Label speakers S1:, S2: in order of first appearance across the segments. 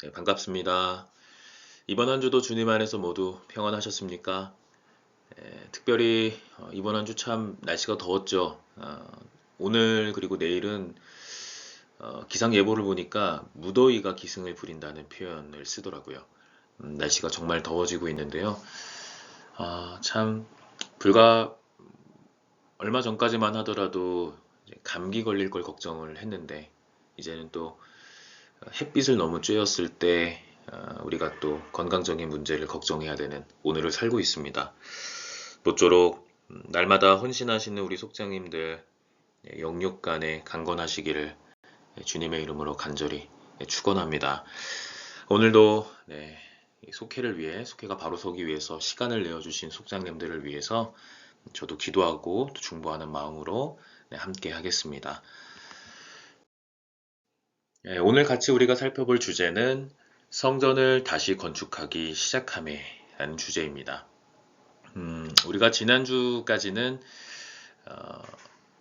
S1: 네, 반갑습니다. 이번 한 주도 주님 안에서 모두 평안하셨습니까? 특별히 이번 한 주 참 날씨가 더웠죠. 오늘 그리고 내일은 기상 예보를 보니까 무더위가 기승을 부린다는 표현을 쓰더라고요. 날씨가 정말 더워지고 있는데요. 참 불과 얼마 전까지만 하더라도 이제 감기 걸릴 걸 걱정을 했는데 이제는 또 햇빛을 너무 쬐었을 때 우리가 또 건강적인 문제를 걱정해야 되는 오늘을 살고 있습니다. 모쪼록 날마다 헌신하시는 우리 속장님들 영육간에 강건하시기를 주님의 이름으로 간절히 축원합니다. 오늘도 속회를 위해 속회가 바로 서기 위해서 시간을 내어주신 속장님들을 위해서 저도 기도하고 또 중보하는 마음으로 함께 하겠습니다. 오늘 같이 우리가 살펴볼 주제는 성전을 다시 건축하기 시작함에 라는 주제입니다. 우리가 지난주까지는 어,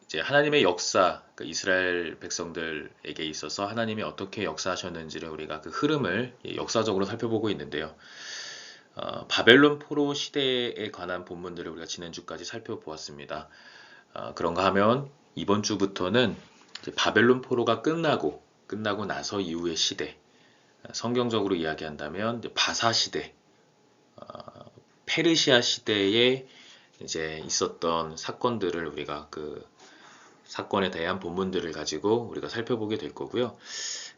S1: 이제 하나님의 역사, 그 이스라엘 백성들에게 있어서 하나님이 어떻게 역사하셨는지를 우리가 그 흐름을 역사적으로 살펴보고 있는데요. 바벨론 포로 시대에 관한 본문들을 우리가 지난주까지 살펴보았습니다. 그런가 하면 이번 주부터는 이제 바벨론 포로가 끝나고 나서 이후의 시대, 성경적으로 이야기한다면 이제 바사 시대, 페르시아 시대에 이제 있었던 사건들을 우리가 그 사건에 대한 본문들을 가지고 우리가 살펴보게 될 거고요.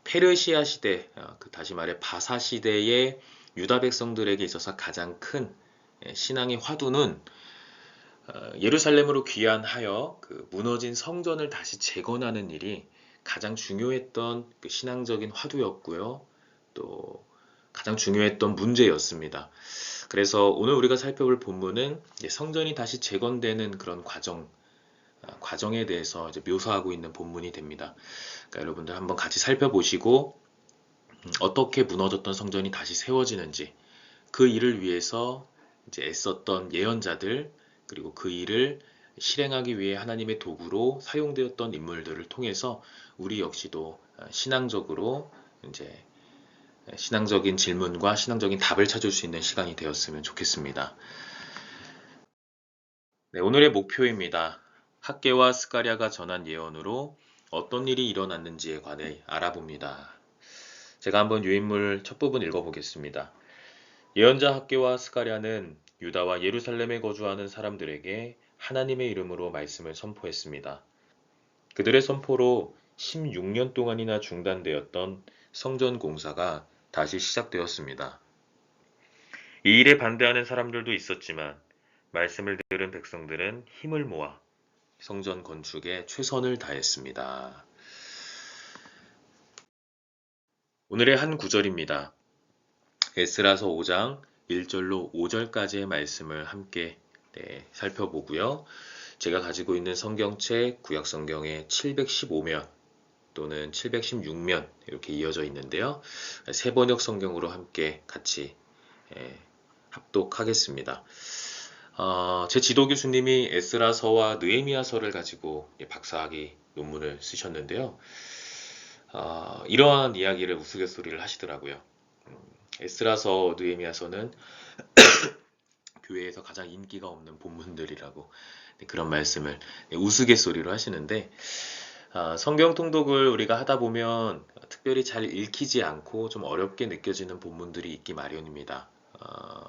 S1: 페르시아 시대, 다시 말해 바사 시대의 유다 백성들에게 있어서 가장 큰 신앙의 화두는 예루살렘으로 귀환하여 그 무너진 성전을 다시 재건하는 일이 가장 중요했던 그 신앙적인 화두였고요. 또 가장 중요했던 문제였습니다. 그래서 오늘 우리가 살펴볼 본문은 성전이 다시 재건되는 그런 과정에 대해서 이제 묘사하고 있는 본문이 됩니다. 그러니까 여러분들 한번 같이 살펴보시고 어떻게 무너졌던 성전이 다시 세워지는지 그 일을 위해서 이제 애썼던 예언자들 그리고 그 일을 실행하기 위해 하나님의 도구로 사용되었던 인물들을 통해서 우리 역시도 신앙적으로 이제 신앙적인 질문과 신앙적인 답을 찾을 수 있는 시간이 되었으면 좋겠습니다. 네, 오늘의 목표입니다. 학개와 스가랴가 전한 예언으로 어떤 일이 일어났는지에 관해 알아봅니다. 제가 한번 유인물 첫 부분 읽어보겠습니다. 예언자 학개와 스가랴는 유다와 예루살렘에 거주하는 사람들에게 하나님의 이름으로 말씀을 선포했습니다. 그들의 선포로 16년 동안이나 중단되었던 성전 공사가 다시 시작되었습니다. 이 일에 반대하는 사람들도 있었지만 말씀을 들은 백성들은 힘을 모아 성전 건축에 최선을 다했습니다. 오늘의 한 구절입니다. 에스라서 5장 1절로 5절까지의 말씀을 함께 살펴보고요. 제가 가지고 있는 성경책 구약성경의 715면 또는 716면 이렇게 이어져 있는데요. 세 번역 성경으로 함께 같이 합독하겠습니다. 제 지도 교수님이 에스라서와 느헤미야서를 가지고 박사학위 논문을 쓰셨는데요. 이러한 이야기를 우스갯소리를 하시더라고요. 에스라서, 느헤미야서는 교회에서 가장 인기가 없는 본문들이라고 그런 말씀을 우스갯소리로 하시는데 성경 통독을 우리가 하다 보면 특별히 잘 읽히지 않고 좀 어렵게 느껴지는 본문들이 있기 마련입니다.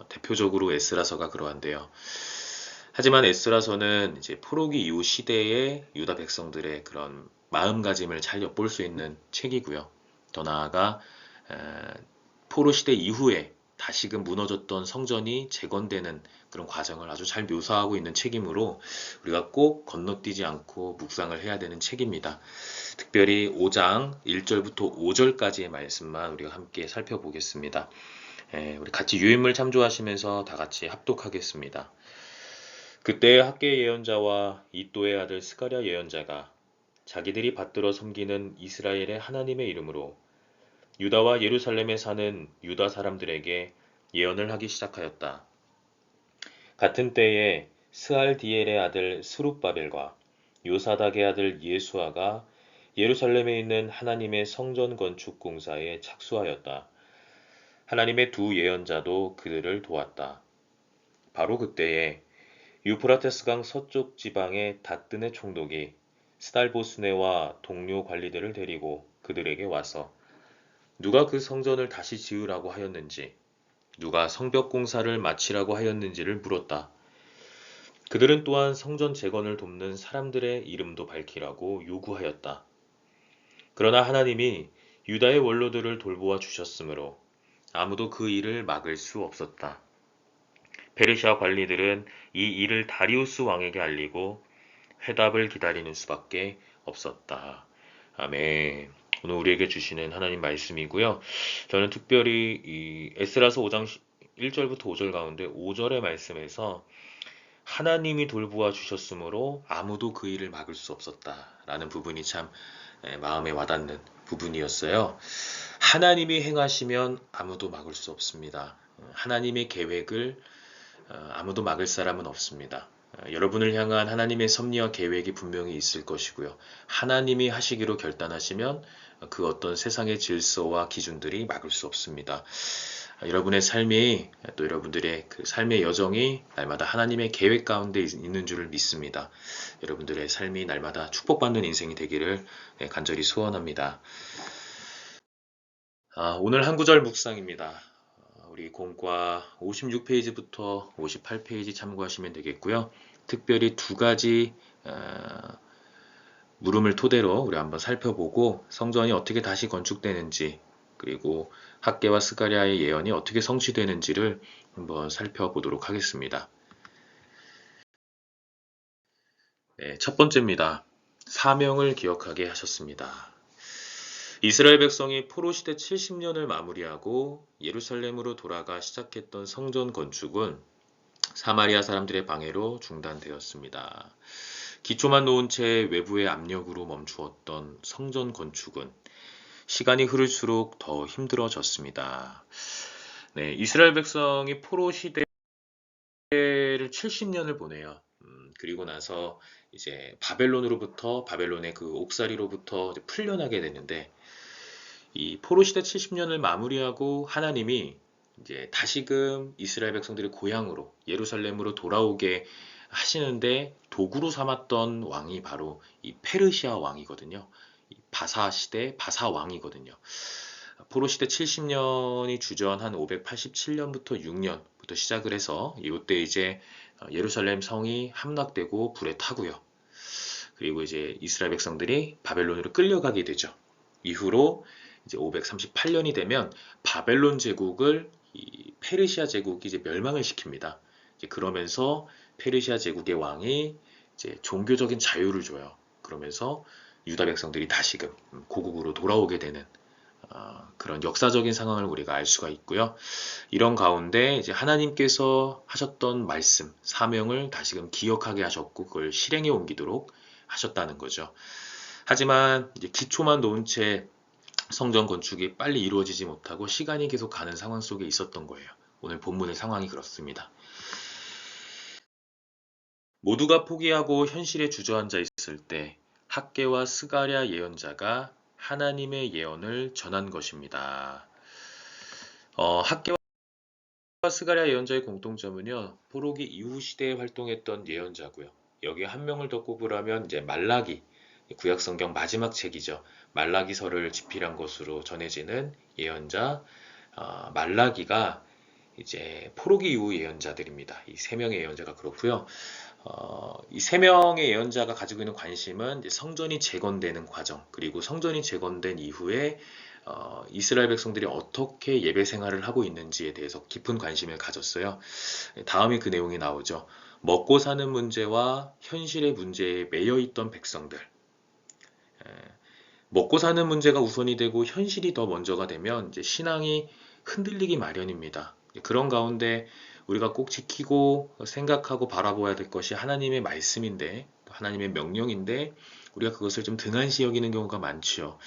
S1: 대표적으로 에스라서가 그러한데요. 하지만 에스라서는 이제 포로기 이후 시대의 유다 백성들의 그런 마음가짐을 잘 엿볼 수 있는 책이고요. 더 나아가 포로 시대 이후에 다시금 무너졌던 성전이 재건되는 그런 과정을 아주 잘 묘사하고 있는 책이므로 우리가 꼭 건너뛰지 않고 묵상을 해야 되는 책입니다. 특별히 5장 1절부터 5절까지의 말씀만 우리가 함께 살펴보겠습니다. 우리 같이 유인물 참조하시면서 다 같이 합독하겠습니다. 그때 학계 예언자와 이또의 아들 스가랴 예언자가 자기들이 받들어 섬기는 이스라엘의 하나님의 이름으로 유다와 예루살렘에 사는 유다 사람들에게 예언을 하기 시작하였다. 같은 때에 스알디엘의 아들 스룹바벨과 요사닥의 아들 예수아가 예루살렘에 있는 하나님의 성전 건축 공사에 착수하였다. 하나님의 두 예언자도 그들을 도왔다. 바로 그때에 유프라테스강 서쪽 지방의 다뜨네 총독이 스달보스네와 동료 관리들을 데리고 그들에게 와서 누가 그 성전을 다시 지으라고 하였는지, 누가 성벽 공사를 마치라고 하였는지를 물었다. 그들은 또한 성전 재건을 돕는 사람들의 이름도 밝히라고 요구하였다. 그러나 하나님이 유다의 원로들을 돌보아 주셨으므로 아무도 그 일을 막을 수 없었다. 페르시아 관리들은 이 일을 다리우스 왕에게 알리고 회답을 기다리는 수밖에 없었다. 아멘. 오늘 우리에게 주시는 하나님 말씀이고요. 저는 특별히 이 에스라서 5장 1절부터 5절 가운데 5절의 말씀에서 하나님이 돌보아 주셨으므로 아무도 그 일을 막을 수 없었다라는 부분이 참 마음에 와닿는 부분이었어요. 하나님이 행하시면 아무도 막을 수 없습니다. 하나님의 계획을 아무도 막을 사람은 없습니다. 여러분을 향한 하나님의 섭리와 계획이 분명히 있을 것이고요. 하나님이 하시기로 결단하시면 그 어떤 세상의 질서와 기준들이 막을 수 없습니다. 여러분의 삶이 또 여러분들의 그 삶의 여정이 날마다 하나님의 계획 가운데 있는 줄을 믿습니다. 여러분들의 삶이 날마다 축복받는 인생이 되기를 간절히 소원합니다. 오늘 한 구절 묵상입니다. 우리 공과 56페이지부터 58페이지 참고하시면 되겠고요. 특별히 두 가지 물음을 토대로 우리 한번 살펴보고 성전이 어떻게 다시 건축되는지 그리고 학개와 스가랴의 예언이 어떻게 성취되는지를 한번 살펴보도록 하겠습니다. 네, 첫 번째입니다. 사명을 기억하게 하셨습니다. 이스라엘 백성이 포로 시대 70년을 마무리하고 예루살렘으로 돌아가 시작했던 성전 건축은 사마리아 사람들의 방해로 중단되었습니다. 기초만 놓은 채 외부의 압력으로 멈추었던 성전 건축은 시간이 흐를수록 더 힘들어졌습니다. 네, 이스라엘 백성이 포로 시대를 70년을 보내요. 그리고 나서 이제 바벨론의 그 옥살이로부터 풀려나게 되는데 이 포로 시대 70년을 마무리하고 하나님이 이제 다시금 이스라엘 백성들의 고향으로 예루살렘으로 돌아오게 하시는데 도구로 삼았던 왕이 바로 이 페르시아 왕이거든요. 바사 시대 바사 왕이거든요. 포로 시대 70년이 주전 587년부터 6년부터 시작을 해서 이때 이제 예루살렘 성이 함락되고 불에 타고요. 그리고 이제 이스라엘 백성들이 바벨론으로 끌려가게 되죠. 이후로 이제 538년이 되면 바벨론 제국을 이 페르시아 제국이 이제 멸망을 시킵니다. 이제 그러면서 페르시아 제국의 왕이 이제 종교적인 자유를 줘요. 그러면서 유다 백성들이 다시금 고국으로 돌아오게 되는 그런 역사적인 상황을 우리가 알 수가 있고요. 이런 가운데 이제 하나님께서 하셨던 말씀, 사명을 다시금 기억하게 하셨고 그걸 실행에 옮기도록 하셨다는 거죠. 하지만 이제 기초만 놓은 채 성전 건축이 빨리 이루어지지 못하고 시간이 계속 가는 상황 속에 있었던 거예요. 오늘 본문의 상황이 그렇습니다. 모두가 포기하고 현실에 주저앉아 있을 때 학개와 스가랴 예언자가 하나님의 예언을 전한 것입니다. 학개와 스가랴 예언자의 공통점은요, 포로기 이후 시대에 활동했던 예언자고요. 여기에 한 명을 더 꼽으라면 이제 말라기, 구약성경 마지막 책이죠. 말라기서를 집필한 것으로 전해지는 예언자 말라기가 이제 포로기 이후 예언자들입니다. 이 세 명의 예언자가 그렇고요. 이 세 명의 예언자가 가지고 있는 관심은 이제 성전이 재건되는 과정, 그리고 성전이 재건된 이후에 이스라엘 백성들이 어떻게 예배 생활을 하고 있는지에 대해서 깊은 관심을 가졌어요. 다음에 그 내용이 나오죠. 먹고 사는 문제와 현실의 문제에 매여 있던 백성들. 먹고 사는 문제가 우선이 되고 현실이 더 먼저가 되면 이제 신앙이 흔들리기 마련입니다. 그런 가운데 우리가 꼭 지키고 생각하고 바라봐야 될 것이 하나님의 말씀인데, 하나님의 명령인데, 우리가 그것을 좀 등한시 여기는 경우가 많지요.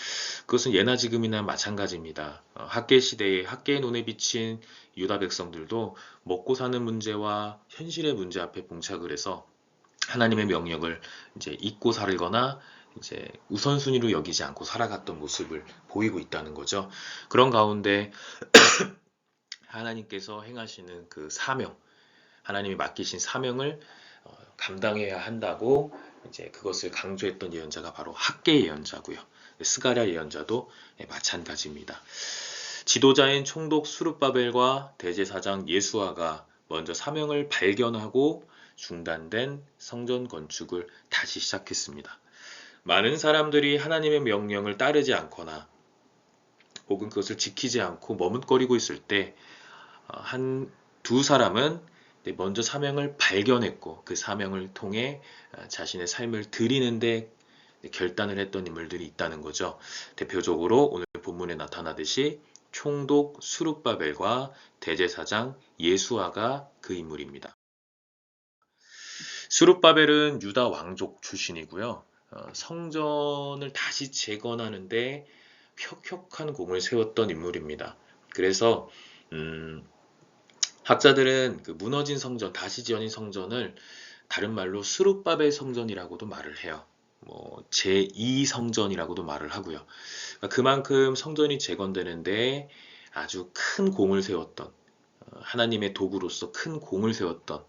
S1: 그것은 예나 지금이나 마찬가지입니다. 학계 시대에 학계의 눈에 비친 유다 백성들도 먹고 사는 문제와 현실의 문제 앞에 봉착을 해서 하나님의 명령을 이제 잊고 살거나 이제 우선순위로 여기지 않고 살아갔던 모습을 보이고 있다는 거죠. 그런 가운데 하나님께서 행하시는 그 사명, 하나님이 맡기신 사명을 감당해야 한다고 이제 그것을 강조했던 예언자가 바로 학개 예언자고요. 스가랴 예언자도 마찬가지입니다. 지도자인 총독 수룹바벨과 대제사장 예수아가 먼저 사명을 발견하고 중단된 성전 건축을 다시 시작했습니다. 많은 사람들이 하나님의 명령을 따르지 않거나 혹은 그것을 지키지 않고 머뭇거리고 있을 때 한 두 사람은 먼저 사명을 발견했고 그 사명을 통해 자신의 삶을 드리는데 결단을 했던 인물들이 있다는 거죠. 대표적으로 오늘 본문에 나타나듯이 총독 수룹바벨과 대제사장 예수아가 그 인물입니다. 수룹바벨은 유다 왕족 출신이고요. 성전을 다시 재건하는데 혁혁한 공을 세웠던 인물입니다. 그래서 학자들은 그 무너진 성전, 다시 지어진 성전을 다른 말로 수룹바벨 성전이라고도 말을 해요. 제2 성전이라고도 말을 하고요. 그만큼 성전이 재건되는데 아주 큰 공을 세웠던 하나님의 도구로서 큰 공을 세웠던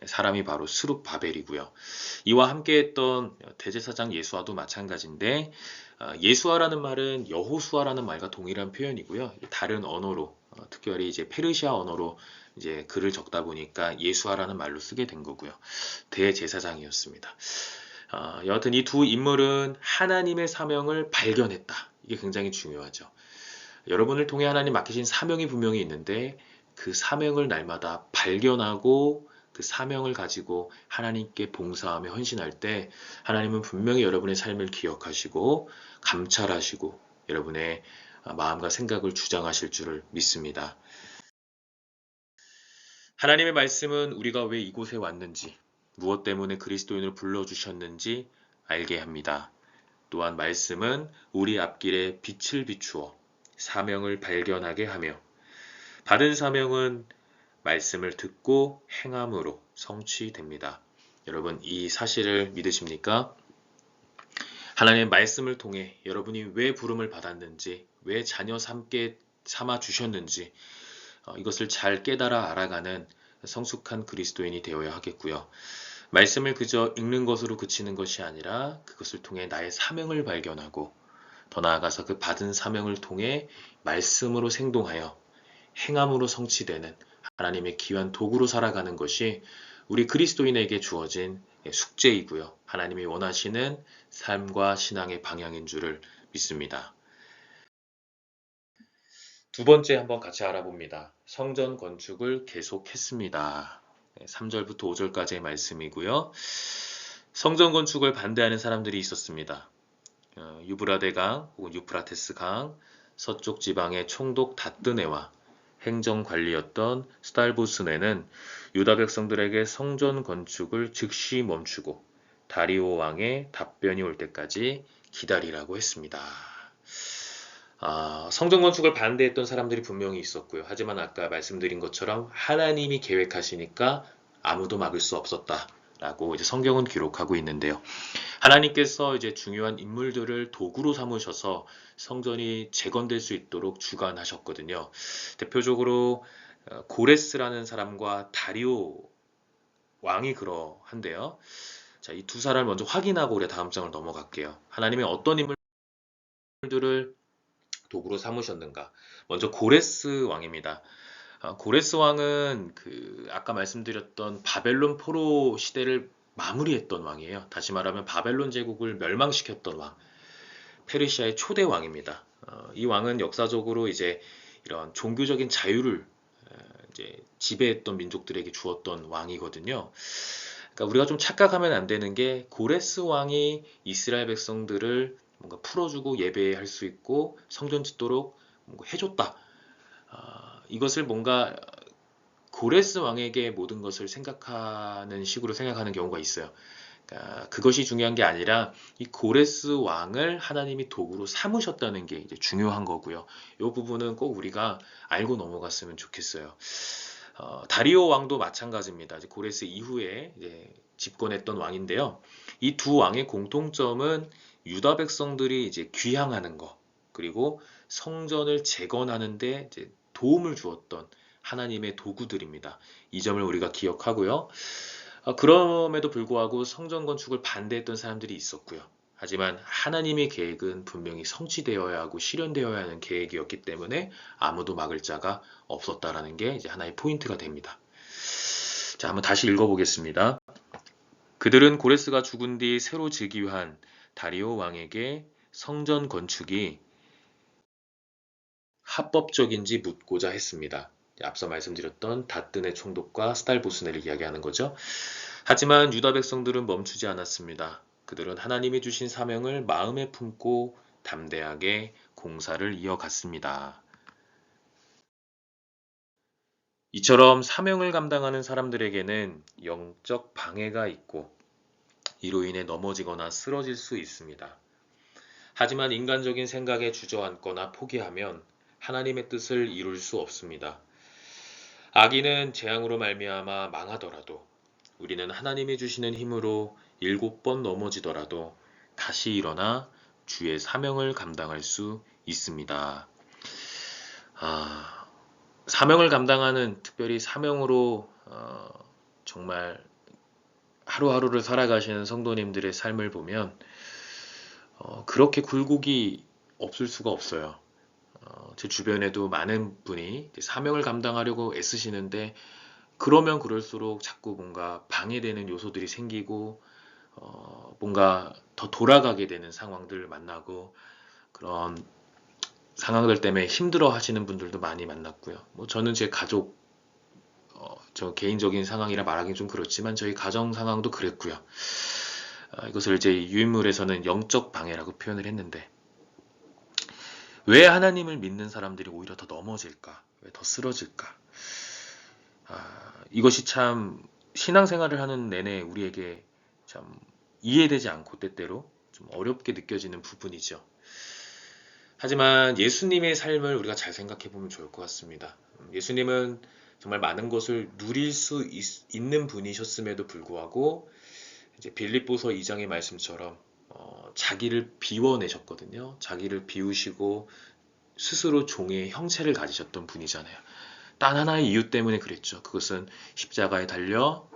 S1: 사람이 바로 수룹바벨이고요. 이와 함께했던 대제사장 예수아도 마찬가지인데 예수아라는 말은 여호수아라는 말과 동일한 표현이고요. 다른 언어로 특별히 이제 페르시아 언어로 이제 글을 적다 보니까 예수아라는 말로 쓰게 된 거고요. 대제사장이었습니다. 여하튼 이 두 인물은 하나님의 사명을 발견했다. 이게 굉장히 중요하죠. 여러분을 통해 하나님 맡기신 사명이 분명히 있는데 그 사명을 날마다 발견하고 그 사명을 가지고 하나님께 봉사하며 헌신할 때 하나님은 분명히 여러분의 삶을 기억하시고 감찰하시고 여러분의 마음과 생각을 주장하실 줄을 믿습니다. 하나님의 말씀은 우리가 왜 이곳에 왔는지, 무엇 때문에 그리스도인을 불러주셨는지 알게 합니다. 또한 말씀은 우리 앞길에 빛을 비추어 사명을 발견하게 하며 받은 사명은 말씀을 듣고 행함으로 성취됩니다. 여러분 이 사실을 믿으십니까? 하나님의 말씀을 통해 여러분이 왜 부름을 받았는지, 왜 자녀 삼아 주셨는지 이것을 잘 깨달아 알아가는 성숙한 그리스도인이 되어야 하겠고요. 말씀을 그저 읽는 것으로 그치는 것이 아니라 그것을 통해 나의 사명을 발견하고 더 나아가서 그 받은 사명을 통해 말씀으로 생동하여 행함으로 성취되는 하나님의 귀한 도구로 살아가는 것이 우리 그리스도인에게 주어진 숙제이고요. 하나님이 원하시는 삶과 신앙의 방향인 줄을 믿습니다. 두 번째 한번 같이 알아봅니다. 성전 건축을 계속했습니다. 3절부터 5절까지의 말씀이고요. 성전 건축을 반대하는 사람들이 있었습니다. 유브라데 강 혹은 유프라테스 강 서쪽 지방의 총독 다뜨네와 행정관리였던 스탈보스네는 유다 백성들에게 성전 건축을 즉시 멈추고 다리오 왕의 답변이 올 때까지 기다리라고 했습니다. 성전 건축을 반대했던 사람들이 분명히 있었고요. 하지만 아까 말씀드린 것처럼 하나님이 계획하시니까 아무도 막을 수 없었다라고 이제 성경은 기록하고 있는데요. 하나님께서 이제 중요한 인물들을 도구로 삼으셔서 성전이 재건될 수 있도록 주관하셨거든요. 대표적으로 고레스라는 사람과 다리오 왕이 그러한데요. 자, 이 두 사람을 먼저 확인하고 우리 다음 장을 넘어갈게요. 하나님이 어떤 인물들을 도구로 삼으셨는가? 먼저 고레스 왕입니다. 고레스 왕은 아까 말씀드렸던 바벨론 포로 시대를 마무리했던 왕이에요. 다시 말하면 바벨론 제국을 멸망시켰던 왕, 페르시아의 초대 왕입니다. 이 왕은 역사적으로 이제 이런 종교적인 자유를 이제 지배했던 민족들에게 주었던 왕이거든요. 그러니까 우리가 좀 착각하면 안 되는 게 고레스 왕이 이스라엘 백성들을 뭔가 풀어주고 예배할 수 있고 성전 짓도록 뭔가 해줬다. 이것을 뭔가 고레스 왕에게 모든 것을 생각하는 식으로 생각하는 경우가 있어요. 그러니까 그것이 중요한 게 아니라 이 고레스 왕을 하나님이 도구로 삼으셨다는 게 이제 중요한 거고요. 이 부분은 꼭 우리가 알고 넘어갔으면 좋겠어요. 다리오 왕도 마찬가지입니다. 이제 고레스 이후에 이제 집권했던 왕인데요. 이 두 왕의 공통점은 유다 백성들이 이제 귀향하는 것, 그리고 성전을 재건하는데 이제 도움을 주었던 하나님의 도구들입니다. 이 점을 우리가 기억하고요. 그럼에도 불구하고 성전 건축을 반대했던 사람들이 있었고요. 하지만 하나님의 계획은 분명히 성취되어야 하고 실현되어야 하는 계획이었기 때문에 아무도 막을 자가 없었다라는 게 이제 하나의 포인트가 됩니다. 자, 한번 다시 읽어보겠습니다. 그들은 고레스가 죽은 뒤 새로 즉위한 다리오 왕에게 성전 건축이 합법적인지 묻고자 했습니다. 앞서 말씀드렸던 다뜬의 총독과 스달보스네를 이야기하는 거죠. 하지만 유다 백성들은 멈추지 않았습니다. 그들은 하나님이 주신 사명을 마음에 품고 담대하게 공사를 이어갔습니다. 이처럼 사명을 감당하는 사람들에게는 영적 방해가 있고 이로 인해 넘어지거나 쓰러질 수 있습니다. 하지만 인간적인 생각에 주저앉거나 포기하면 하나님의 뜻을 이룰 수 없습니다. 악인은 재앙으로 말미암아 망하더라도 우리는 하나님이 주시는 힘으로 7번 넘어지더라도 다시 일어나 주의 사명을 감당할 수 있습니다. 사명을 감당하는 특별히 사명으로 정말 하루하루를 살아가시는 성도님들의 삶을 보면 그렇게 굴곡이 없을 수가 없어요. 제 주변에도 많은 분이 사명을 감당하려고 애쓰시는데 그러면 그럴수록 자꾸 뭔가 방해되는 요소들이 생기고 뭔가 더 돌아가게 되는 상황들을 만나고 그런 상황들 때문에 힘들어 하시는 분들도 많이 만났고요. 뭐 저는 제 가족 저 개인적인 상황이라 말하기 좀 그렇지만 저희 가정 상황도 그랬고요. 이것을 이제 유인물에서는 영적 방해라고 표현을 했는데 왜 하나님을 믿는 사람들이 오히려 더 넘어질까? 왜 더 쓰러질까? 이것이 참 신앙생활을 하는 내내 우리에게 참 이해되지 않고 때때로 좀 어렵게 느껴지는 부분이죠. 하지만 예수님의 삶을 우리가 잘 생각해 보면 좋을 것 같습니다. 예수님은 정말 많은 것을 누릴 수 있는 분이셨음에도 불구하고 이제 빌립보서 2장의 말씀처럼 자기를 비워내셨거든요. 자기를 비우시고 스스로 종의 형체를 가지셨던 분이잖아요. 단 하나의 이유 때문에 그랬죠. 그것은 십자가에 달려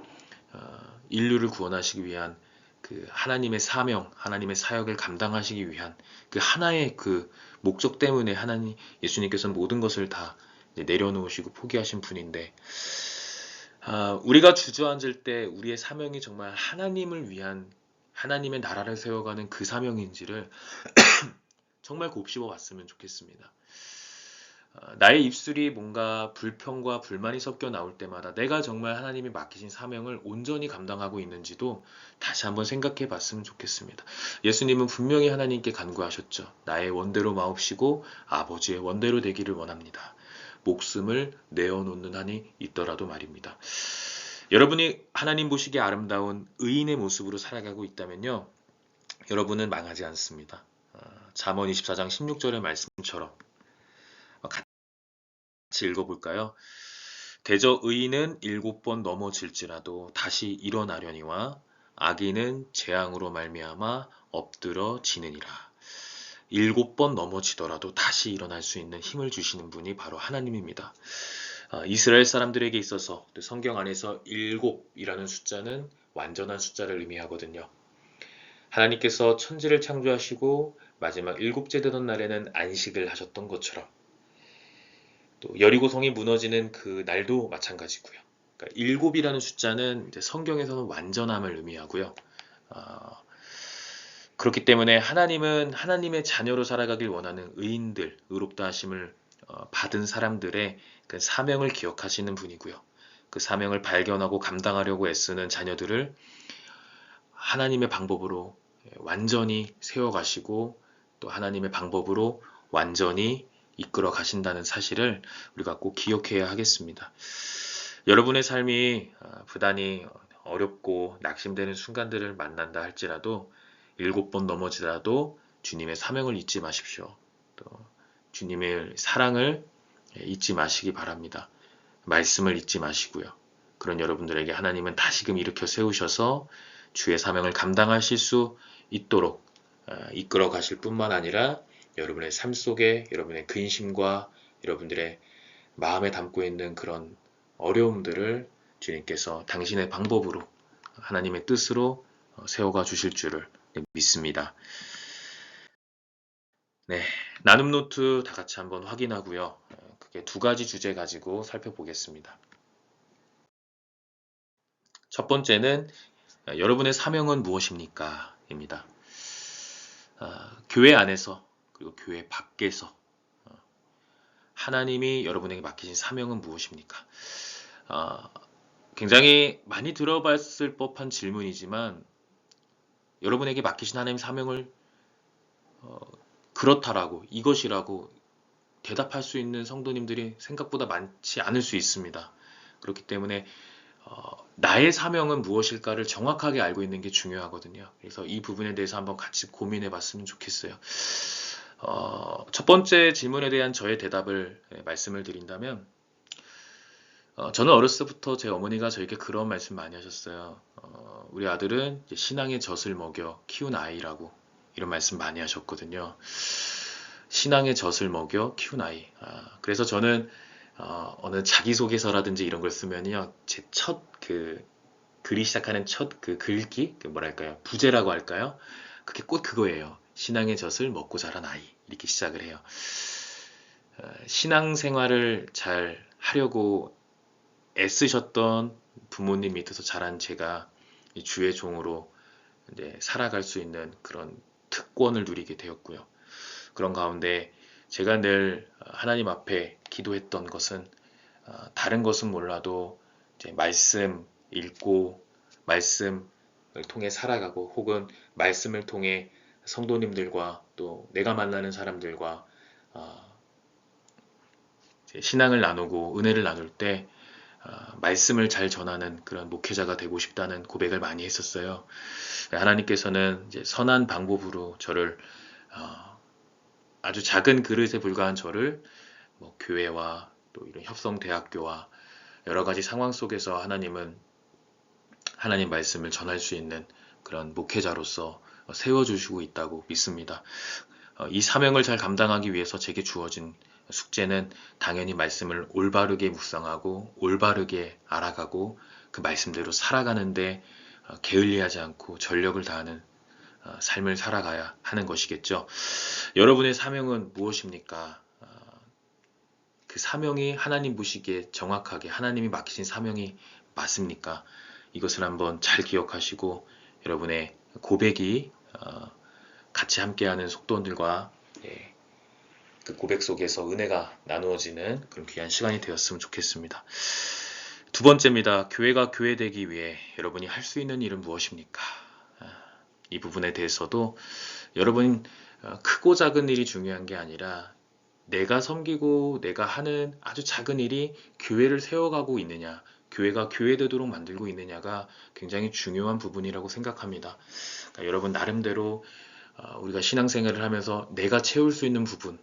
S1: 인류를 구원하시기 위한 그 하나님의 사명, 하나님의 사역을 감당하시기 위한 그 하나의 그 목적 때문에 예수님께서는 모든 것을 다 내려놓으시고 포기하신 분인데 우리가 주저앉을 때 우리의 사명이 정말 하나님을 위한 하나님의 나라를 세워가는 그 사명인지를 정말 곱씹어 봤으면 좋겠습니다. 나의 입술이 뭔가 불평과 불만이 섞여 나올 때마다 내가 정말 하나님이 맡기신 사명을 온전히 감당하고 있는지도 다시 한번 생각해 봤으면 좋겠습니다. 예수님은 분명히 하나님께 간구하셨죠. 나의 원대로 마옵시고 아버지의 원대로 되기를 원합니다. 목숨을 내어놓는 한이 있더라도 말입니다. 여러분이 하나님 보시기에 아름다운 의인의 모습으로 살아가고 있다면요. 여러분은 망하지 않습니다. 잠언 24장 16절의 말씀처럼 같이 읽어볼까요? 대저 의인은 7번 넘어질지라도 다시 일어나려니와 악인은 재앙으로 말미암아 엎드러 지느니라. 7번 넘어지더라도 다시 일어날 수 있는 힘을 주시는 분이 바로 하나님입니다. 이스라엘 사람들에게 있어서 성경 안에서 7이라는 숫자는 완전한 숫자를 의미하거든요. 하나님께서 천지를 창조하시고 마지막 7째 되던 날에는 안식을 하셨던 것처럼 또 여리고성이 무너지는 그 날도 마찬가지고요. 그러니까 7이라는 숫자는 이제 성경에서는 완전함을 의미하고요. 그렇기 때문에 하나님은 하나님의 자녀로 살아가길 원하는 의인들, 의롭다 하심을 받은 사람들의 그 사명을 기억하시는 분이고요. 그 사명을 발견하고 감당하려고 애쓰는 자녀들을 하나님의 방법으로 완전히 세워가시고 또 하나님의 방법으로 완전히 이끌어 가신다는 사실을 우리가 꼭 기억해야 하겠습니다. 여러분의 삶이 부단히 어렵고 낙심되는 순간들을 만난다 할지라도 7번 넘어지더라도 주님의 사명을 잊지 마십시오. 또 주님의 사랑을 잊지 마시기 바랍니다. 말씀을 잊지 마시고요. 그런 여러분들에게 하나님은 다시금 일으켜 세우셔서 주의 사명을 감당하실 수 있도록 이끌어 가실 뿐만 아니라 여러분의 삶 속에 여러분의 근심과 여러분들의 마음에 담고 있는 그런 어려움들을 주님께서 당신의 방법으로 하나님의 뜻으로 세워가 주실 줄을 믿습니다. 네, 나눔 노트 다 같이 한번 확인하고요. 그게 두 가지 주제 가지고 살펴보겠습니다. 첫 번째는 여러분의 사명은 무엇입니까? 입니다. 교회 안에서 그리고 교회 밖에서 하나님이 여러분에게 맡기신 사명은 무엇입니까? 굉장히 많이 들어봤을 법한 질문이지만 여러분에게 맡기신 하나님의 사명을 그렇다라고 이것이라고 대답할 수 있는 성도님들이 생각보다 많지 않을 수 있습니다. 그렇기 때문에 나의 사명은 무엇일까를 정확하게 알고 있는 게 중요하거든요. 그래서 이 부분에 대해서 한번 같이 고민해 봤으면 좋겠어요. 첫 번째 질문에 대한 저의 대답을 말씀을 드린다면 저는 어렸을 때부터 제 어머니가 저에게 그런 말씀 많이 하셨어요. 우리 아들은 이제 신앙의 젖을 먹여 키운 아이라고 이런 말씀 많이 하셨거든요. 신앙의 젖을 먹여 키운 아이. 그래서 저는 어느 자기소개서라든지 이런 걸 쓰면요. 제 첫 글이 시작하는 첫 그 글귀, 뭐랄까요? 부제라고 할까요? 그게 꼭 그거예요. 신앙의 젖을 먹고 자란 아이. 이렇게 시작을 해요. 신앙생활을 잘 하려고 애쓰셨던 부모님 밑에서 자란 제가 주의 종으로 이제 살아갈 수 있는 그런 특권을 누리게 되었고요. 그런 가운데 제가 늘 하나님 앞에 기도했던 것은 다른 것은 몰라도 이제 말씀 읽고 말씀을 통해 살아가고 혹은 말씀을 통해 성도님들과 또 내가 만나는 사람들과 신앙을 나누고 은혜를 나눌 때 말씀을 잘 전하는 그런 목회자가 되고 싶다는 고백을 많이 했었어요. 하나님께서는 이제 선한 방법으로 저를 아주 작은 그릇에 불과한 저를 뭐 교회와 또 이런 협성대학교와 여러 가지 상황 속에서 하나님은 하나님 말씀을 전할 수 있는 그런 목회자로서 세워주시고 있다고 믿습니다. 이 사명을 잘 감당하기 위해서 제게 주어진 숙제는 당연히 말씀을 올바르게 묵상하고 올바르게 알아가고 그 말씀대로 살아가는데 게을리하지 않고 전력을 다하는 삶을 살아가야 하는 것이겠죠. 여러분의 사명은 무엇입니까? 그 사명이 하나님 보시기에 정확하게 하나님이 맡기신 사명이 맞습니까? 이것을 한번 잘 기억하시고 여러분의 고백이 같이 함께하는 속도원들과 그 고백 속에서 은혜가 나누어지는 그런 귀한 시간이 되었으면 좋겠습니다. 두 번째입니다. 교회가 교회되기 위해 여러분이 할 수 있는 일은 무엇입니까? 이 부분에 대해서도 여러분 크고 작은 일이 중요한 게 아니라 내가 섬기고 내가 하는 아주 작은 일이 교회를 세워가고 있느냐, 교회가 교회되도록 만들고 있느냐가 굉장히 중요한 부분이라고 생각합니다. 그러니까 여러분 나름대로 우리가 신앙생활을 하면서 내가 채울 수 있는 부분,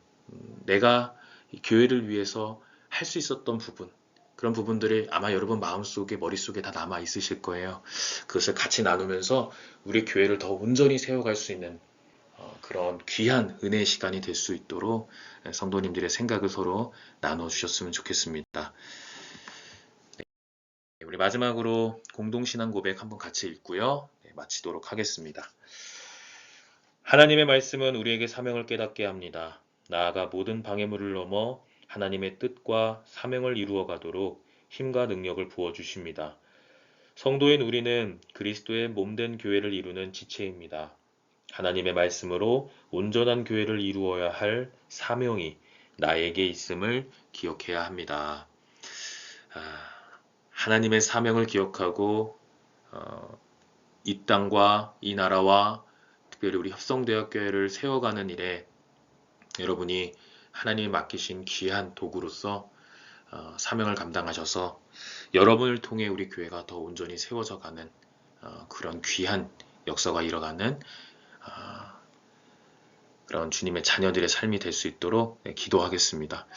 S1: 내가 교회를 위해서 할 수 있었던 부분, 그런 부분들이 아마 여러분 마음속에 머릿속에 다 남아 있으실 거예요. 그것을 같이 나누면서 우리 교회를 더 온전히 세워갈 수 있는 그런 귀한 은혜의 시간이 될 수 있도록 성도님들의 생각을 서로 나눠 주셨으면 좋겠습니다. 우리 마지막으로 공동신앙 고백 한번 같이 읽고요. 마치도록 하겠습니다. 하나님의 말씀은 우리에게 사명을 깨닫게 합니다. 나아가 모든 방해물을 넘어 하나님의 뜻과 사명을 이루어 가도록 힘과 능력을 부어주십니다. 성도인 우리는 그리스도의 몸된 교회를 이루는 지체입니다. 하나님의 말씀으로 온전한 교회를 이루어야 할 사명이 나에게 있음을 기억해야 합니다. 하나님의 사명을 기억하고 이 땅과 이 나라와 특별히 우리 협성대학교회를 세워가는 일에 여러분이 하나님이 맡기신 귀한 도구로서 사명을 감당하셔서 여러분을 통해 우리 교회가 더 온전히 세워져가는 그런 귀한 역사가 일어나는 그런 주님의 자녀들의 삶이 될 수 있도록 기도하겠습니다.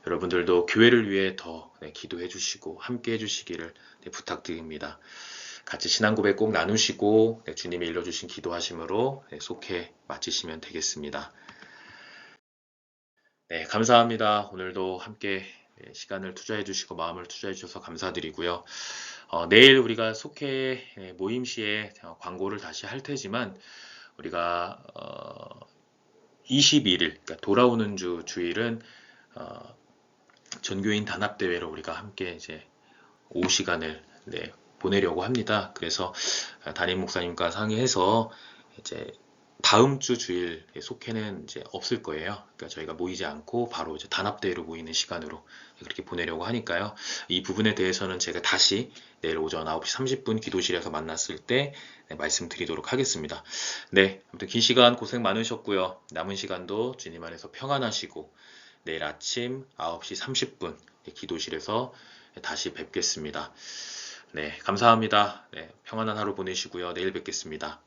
S1: 여러분들도 교회를 위해 더 기도해 주시고 함께 해 주시기를 부탁드립니다. 같이 신앙 고백 꼭 나누시고 주님이 일러주신 기도하심으로 속해 마치시면 되겠습니다. 네, 감사합니다. 오늘도 함께 시간을 투자해 주시고 마음을 투자해 주셔서 감사드리고요. 내일 우리가 속회 모임 시에 광고를 다시 할 테지만 우리가 21일, 그러니까 돌아오는 주 주일은 전교인 단합대회로 우리가 함께 이제 오후 시간을 보내려고 합니다. 그래서 담임 목사님과 상의해서 이제 다음 주 주일 속회는 이제 없을 거예요. 그러니까 저희가 모이지 않고 바로 이제 단합대회로 모이는 시간으로 그렇게 보내려고 하니까요. 이 부분에 대해서는 제가 다시 내일 오전 9시 30분 기도실에서 만났을 때 말씀드리도록 하겠습니다. 네, 아무튼 긴 시간 고생 많으셨고요. 남은 시간도 주님 안에서 평안하시고 내일 아침 9시 30분 기도실에서 다시 뵙겠습니다. 네, 감사합니다. 네, 평안한 하루 보내시고요. 내일 뵙겠습니다.